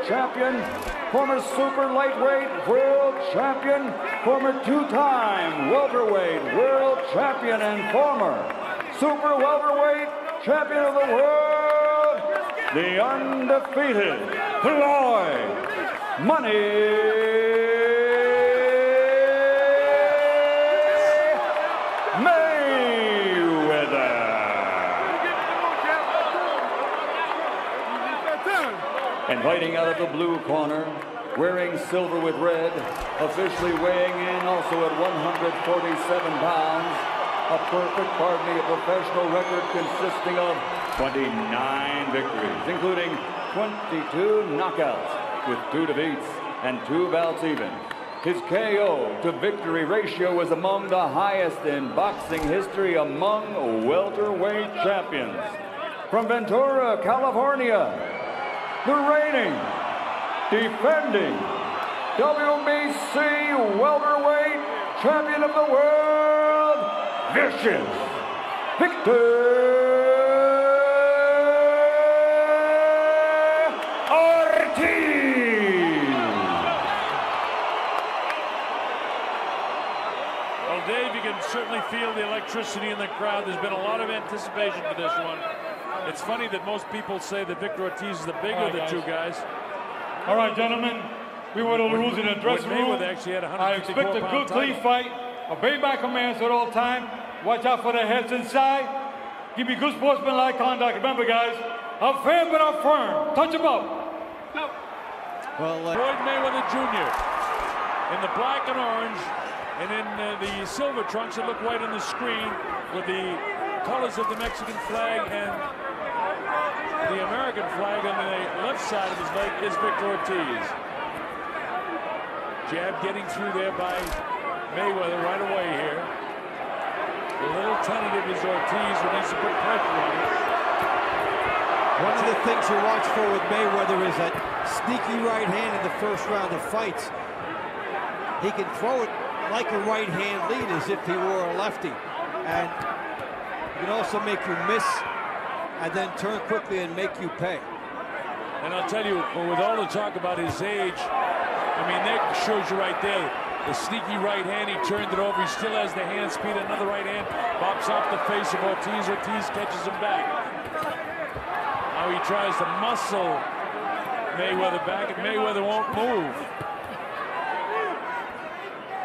champion, former super lightweight world champion, former two-time welterweight world champion, and former super welterweight champion of the world, the undefeated Floyd Mayweather. And fighting out of the blue corner, wearing silver with red, officially weighing in also at 147 pounds, a perfect, pardon me, a professional record consisting of 29 victories, including 22 knockouts with 2 defeats and 2 bouts even. His KO to victory ratio was among the highest in boxing history among welterweight champions. From Ventura, California, the reigning, defending WBC welterweight champion of the world, Vicious Victor Ortiz. Well, Dave, you can certainly feel the electricity in the crowd. There's been a lot of anticipation for this one. It's funny that most people say that Victor Ortiz is the bigger of the two guys. All right, gentlemen, we were the rules in the dressing room. Mayweather actually had I expect a good, clean fight. Obey my commands at all time. Watch out for the heads inside. Give me good sportsmanlike conduct. Remember, guys, I'm fair but I'm firm. Touch him up. Well, Floyd Mayweather Jr. in the black and orange, and in the silver trunks that look white on the screen with the colors of the Mexican flag and the American flag on the left side of his leg is Victor Ortiz. Jab getting through there by Mayweather right away here. A little tentative is Ortiz, who needs to put pressure on him. One of the things you watch for with Mayweather is that sneaky right hand in the first round of fights. He can throw it like a right hand lead as if he were a lefty. And he can also make you miss and then turn quickly and make you pay. And I'll tell you, with all the talk about his age, I mean, that shows you right there. The sneaky right hand, he turned it over. He still has the hand speed. Another right hand pops off the face of Ortiz. Ortiz catches him back. Now he tries to muscle Mayweather back, and Mayweather won't move.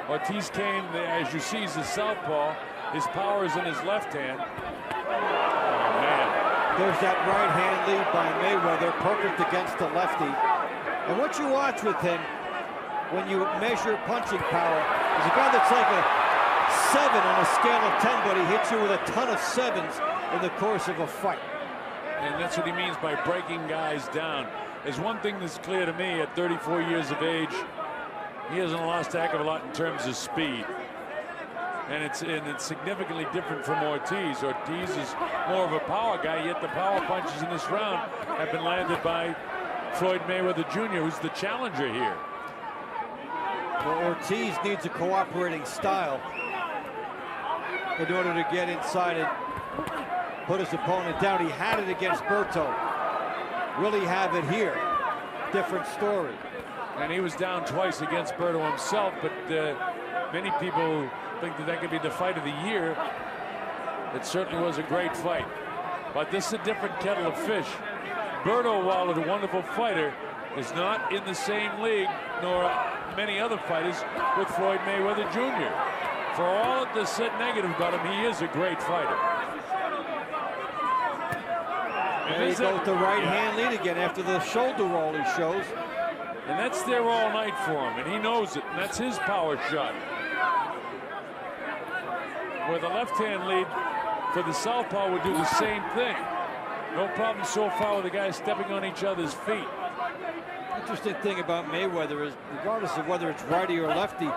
Ortiz came, as you see, he's a southpaw. His power is in his left hand. Oh, man. There's that right hand lead by Mayweather, perfect against the lefty. And what you watch with him, when you measure punching power, is a guy that's like a 7 on a scale of 10, but he hits you with a ton of 7s in the course of a fight. And that's what he means by breaking guys down. There's one thing that's clear to me at 34 years of age. He hasn't lost a heck of a lot in terms of speed. And it's significantly different from Ortiz. Ortiz is more of a power guy, yet the power punches in this round have been landed by Floyd Mayweather Jr., who's the challenger here. Well, Ortiz needs a cooperating style in order to get inside and put his opponent down. He had it against Berto. Will he have it here? Different story. And he was down twice against Berto himself, but many people think that that could be the fight of the year. It certainly was a great fight. But this is a different kettle of fish. Berto, while a wonderful fighter, is not in the same league, nor many other fighters, with Floyd Mayweather Jr. For all of the said negative about him, he is a great fighter. There you go with the right hand lead again after the shoulder roll he shows. And that's there all night for him, and he knows it, and that's his power shot. Where the left hand lead for the southpaw would do the same thing. No problem so far with the guys stepping on each other's feet. Interesting thing about Mayweather is, regardless of whether it's righty or lefty,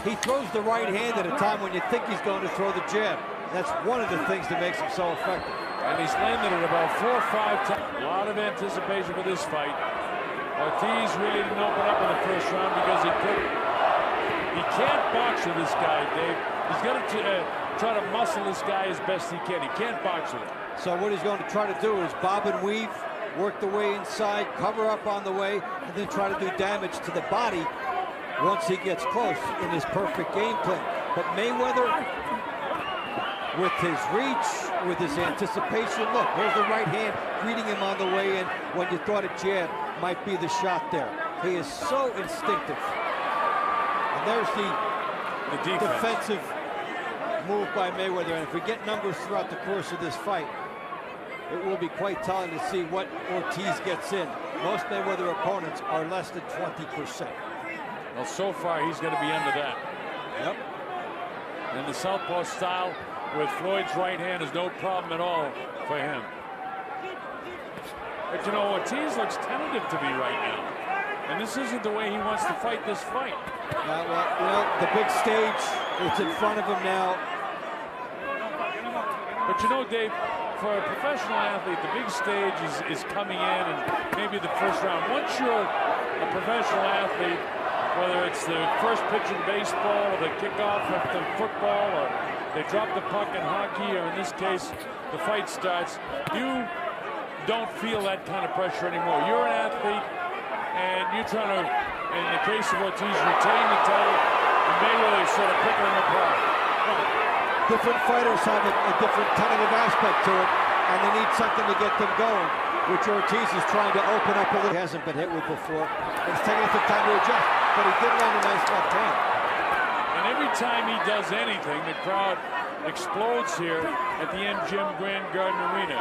he throws the right hand at a time when you think he's going to throw the jab. That's one of the things that makes him so effective. And he's landed it about 4 or 5 times. A lot of anticipation for this fight. Ortiz really didn't open up in the first round because he couldn't. He can't box with this guy, Dave. He's going to try to muscle this guy as best he can. He can't box with him. So what he's going to try to do is bob and weave work the way inside, cover up on the way, and then try to do damage to the body once he gets close in his perfect game plan. But Mayweather, with his reach, with his anticipation, look, here's the right hand greeting him on the way in when you thought a jab might be the shot there. He is so instinctive. And there's the defensive move by Mayweather. And if we get numbers throughout the course of this fight, it will be quite telling to see what Ortiz gets in. Most Mayweather opponents are less than 20%. Well, so far, he's going to be under that. Yep. And the southpaw style with Floyd's right hand is no problem at all for him. But you know, Ortiz looks tentative to me right now. And this isn't the way he wants to fight this fight. Well, you know, the big stage, it's in front of him now. But you know, Dave, for a professional athlete, the big stage is coming in and maybe the first round. Once you're a professional athlete, whether it's the first pitch in baseball or the kickoff of the football or they drop the puck in hockey, or in this case, the fight starts, you don't feel that kind of pressure anymore. You're an athlete, and you're trying to, in the case of Ortiz, retain the title, and Mayweather sort of picking him apart. Different fighters have a different tentative aspect to it, and they need something to get them going, which Ortiz is trying to open up a little. He hasn't been hit with before. It's taking some time to adjust, but he did land a nice left hand. And every time he does anything, the crowd explodes here at the MGM Grand Garden Arena.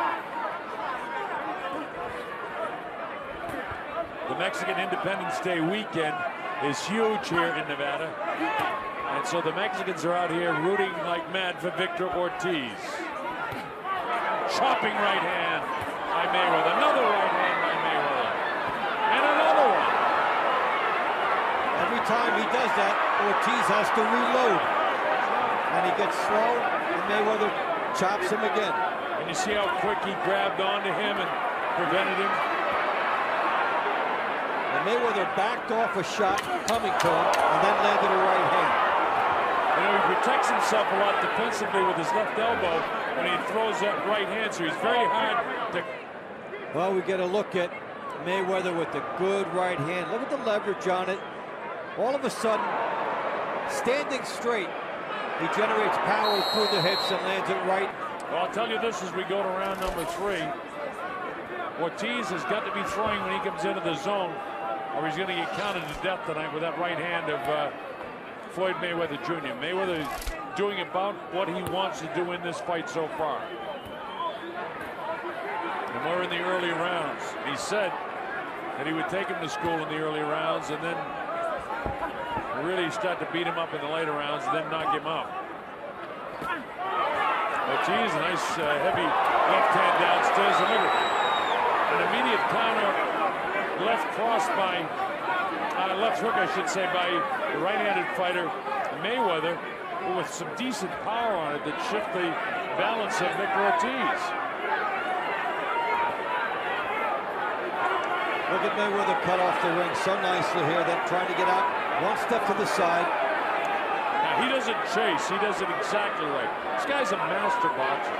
The Mexican Independence Day weekend is huge here in Nevada. And so the Mexicans are out here rooting like mad for Victor Ortiz. Chopping right hand by Mayweather. Another right hand by Mayweather. And another one. Every time he does that, Ortiz has to reload. And he gets slow, and Mayweather chops him again. And you see how quick he grabbed onto him and prevented him. And Mayweather backed off a shot coming to him, and then landed a right hand. You know, he protects himself a lot defensively with his left elbow when he throws that right hand, so he's very hard to... Well, we get a look at Mayweather with the good right hand. Look at the leverage on it. All of a sudden, standing straight, he generates power through the hips and lands it right. Well, I'll tell you this as we go to round number 3. Ortiz has got to be throwing when he comes into the zone, or he's going to get counted to death tonight with that right hand of Floyd Mayweather Jr. Mayweather is doing about what he wants to do in this fight so far. And we're in the early rounds. He said that he would take him to school in the early rounds and then really start to beat him up in the later rounds and then knock him out. Ortiz, a nice heavy left hand downstairs. And look, an immediate counter left cross by left hook, I should say, by the right-handed fighter Mayweather, with some decent power on it that shift the balance of Victor Ortiz. Look at Mayweather cut off the ring so nicely here, then trying to get out one step to the side. Now, he doesn't chase, he does it exactly right. This guy's a master boxer.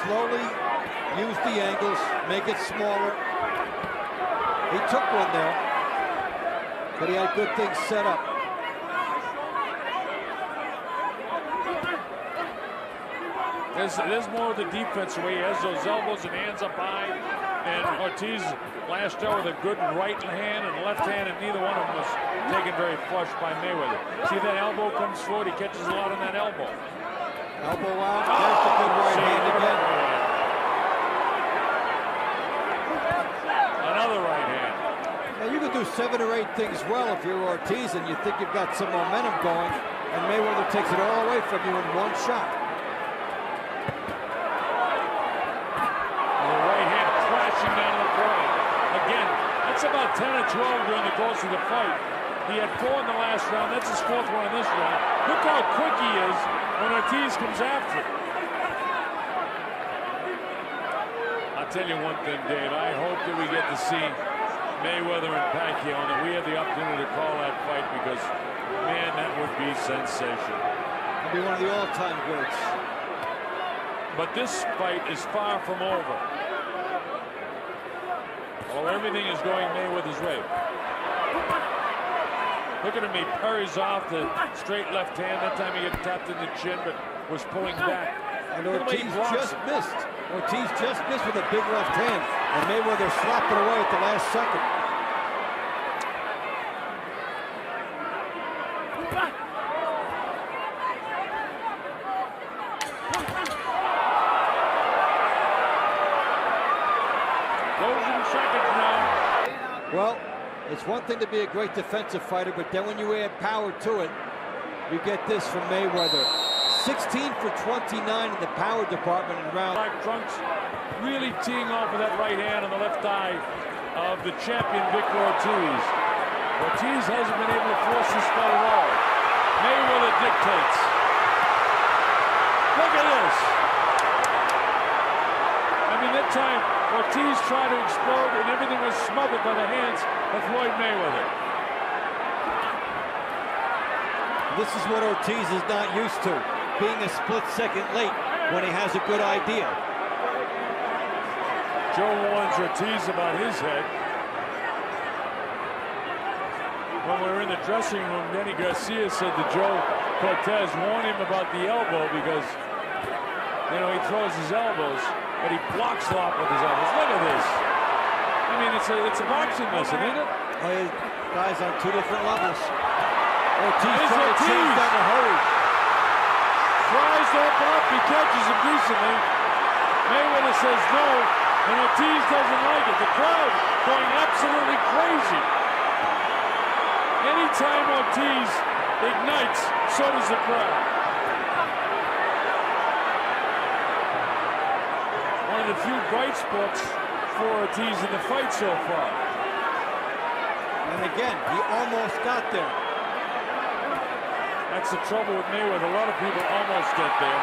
Slowly use the angles, make it smaller. He took one there, but he had good things set up. There's more of the defense where he has those elbows and hands up high, and Ortiz lashed out with a good right hand and left hand, and neither one of them was taken very flush by Mayweather. See that elbow comes forward, he catches a lot on that elbow. Elbow out, there's the good right hand again. Another right hand. Now you can do 7 or 8 things well if you're Ortiz and you think you've got some momentum going, and Mayweather takes it all away from you in one shot. The right hand crashing down to the ground. Again, that's about 10 or 12 during the course of the fight. He had 4 in the last round. That's his 4th one in this round. Look how quick he is when Ortiz comes after him. I'll tell you one thing, Dave. I hope that we get to see Mayweather and Pacquiao, and that we have the opportunity to call that fight, because, man, that would be sensational. It'll be one of the all-time greats. But this fight is far from over. Well, everything is going Mayweather's way. Look at him, he parries off the straight left hand. That time he got tapped in the chin, but was pulling back. And Ortiz just missed. Ortiz just missed with a big left hand. And Mayweather slapped it away at the last second. Closing seconds now. Well, it's one thing to be a great defensive fighter, but then when you add power to it, you get this from Mayweather. 16 for 29 in the power department in round. Black trunks really teeing off with that right hand on the left eye of the champion Victor Ortiz. Ortiz hasn't been able to force this fight at all. Mayweather dictates. Look at this. I mean, that time Ortiz tried to explode and everything was smothered by the hands of Floyd Mayweather. This is what Ortiz is not used to, being a split second late when he has a good idea. Joe warns Ortiz about his head. When we were in the dressing room, Danny Garcia said to Joe Cortez, warn him about the elbow because, you know, he throws his elbows, but he blocks a lot with his elbows. Look at this. I mean, it's a boxing lesson, isn't it? Hey, guys on two different levels. Ortiz trying to change that in a hurry. Tries to open up, he catches him decently. Mayweather says no, and Ortiz doesn't like it. The crowd going absolutely crazy. Anytime Ortiz ignites, so does the crowd. One of the few bright spots for Ortiz in the fight so far. And again, he almost got there. That's the trouble with Mayweather. A lot of people almost get there.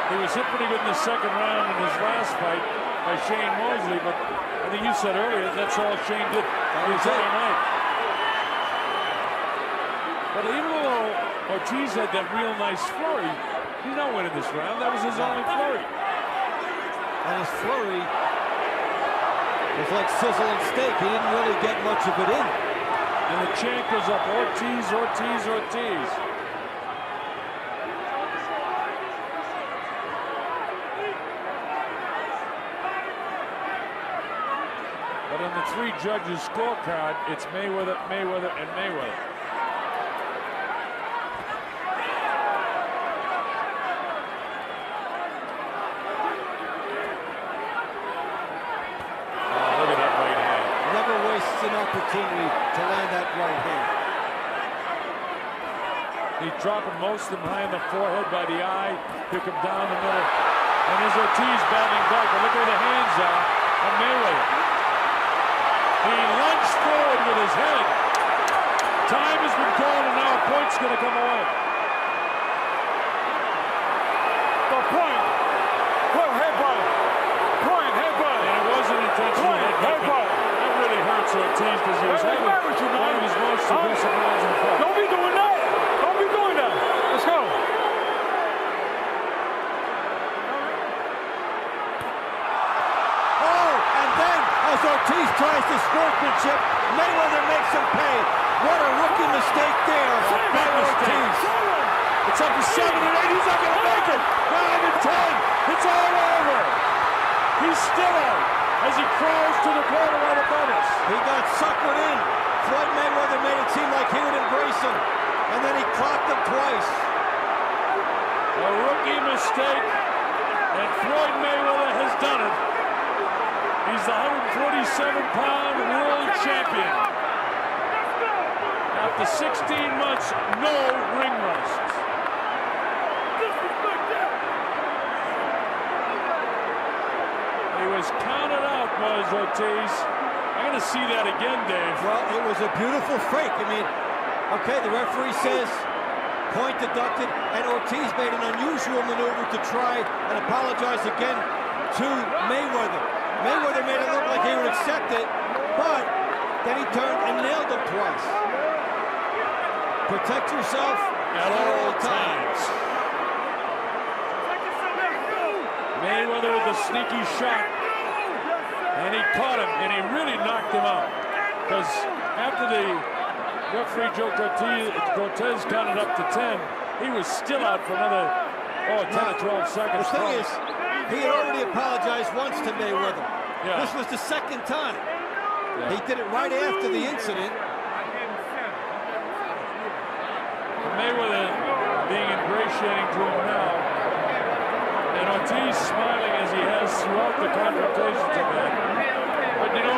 He was hit pretty good in the second round in his last fight by Shane Mosley, but I think you said earlier that's all Shane did his other night. But even though Ortiz had that real nice flurry, he's not winning this round. That was his only flurry. And his flurry was like sizzle and steak. He didn't really get much of it in. And the chant goes up, Ortiz, Ortiz, Ortiz. But on the three judges' scorecard, it's Mayweather, Mayweather, and Mayweather. An opportunity to land that right hand. He's dropping most of them high in the forehead by the eye. Pick him down the middle. And there's Ortiz battling back. But look where the hands are on Mayweather. He lunged forward with his head. Time has been called, and now a point's going to come away. The point. Point headbutt. Point headbutt. And it wasn't intentional headbutt. Hurts Ortiz because he was having one of his most aggressive rounds in the fight. Don't be doing that! Don't be doing that! Let's go! Oh, and then as Ortiz tries the sportsmanship, Mayweather makes him pay. What a rookie mistake there by Ortiz. It's up to 7 and 8. He's not going to make it. 9 and 10. It's all over. He's still out as he crawls to the corner right above us. He got suckered in. Floyd Mayweather made it seem like he would embrace him, and then he clocked him twice. A rookie mistake, and Floyd Mayweather has done it. He's the 147-pound world champion. After 16 months, no ring rust. He was counted out, was Ortiz. I'm going to see that again, Dave. Well, it was a beautiful fake. I mean, okay, the referee says point deducted, and Ortiz made an unusual maneuver to try and apologize again to Mayweather. Mayweather made it look like he would accept it, but then he turned and nailed him twice. Protect yourself at all times. Mayweather with a sneaky shot. And he caught him, and he really knocked him out. Because after the referee Joe Cortez counted up to 10, he was still out for another 10 or 12 seconds. The thing is, he had already apologized once to Mayweather. Yeah. This was the second time. Yeah. He did it right after the incident. Mayweather being ingratiating to him now, and Ortiz smiling as he has throughout the confrontations of that. But you know,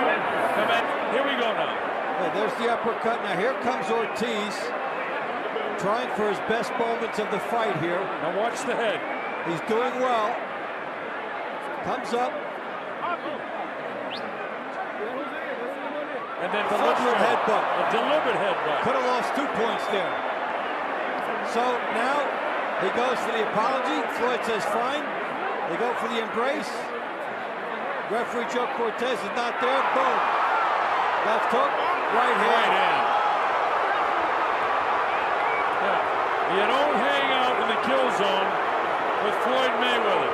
here we go now. Yeah, there's the uppercut. Now here comes Ortiz, trying for his best moments of the fight here. Now watch the head. He's doing well. Comes up. And then Deliberate headbutt. A deliberate headbutt. Could have lost 2 points there. So now he goes for the apology. Floyd says fine. They go for the embrace. Referee Joe Cortez is not there. Boom. Left hook. Right hand. Right hand. Yeah. You don't hang out in the kill zone with Floyd Mayweather.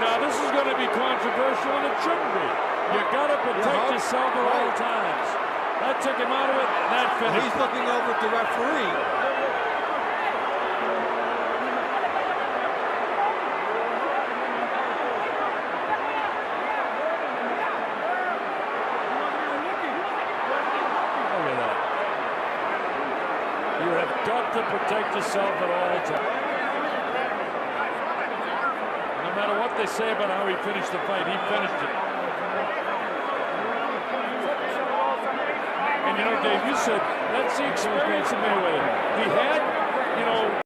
Now this is going to be controversial, and it shouldn't be. You got to protect yourself at all times. That took him out of it. That finished. He's looking over at the referee. You have got to protect yourself at all times. No matter what they say about how he finished the fight, he finished it. And you know, Dave, you said that's the experience of Mayweather. He had, you know,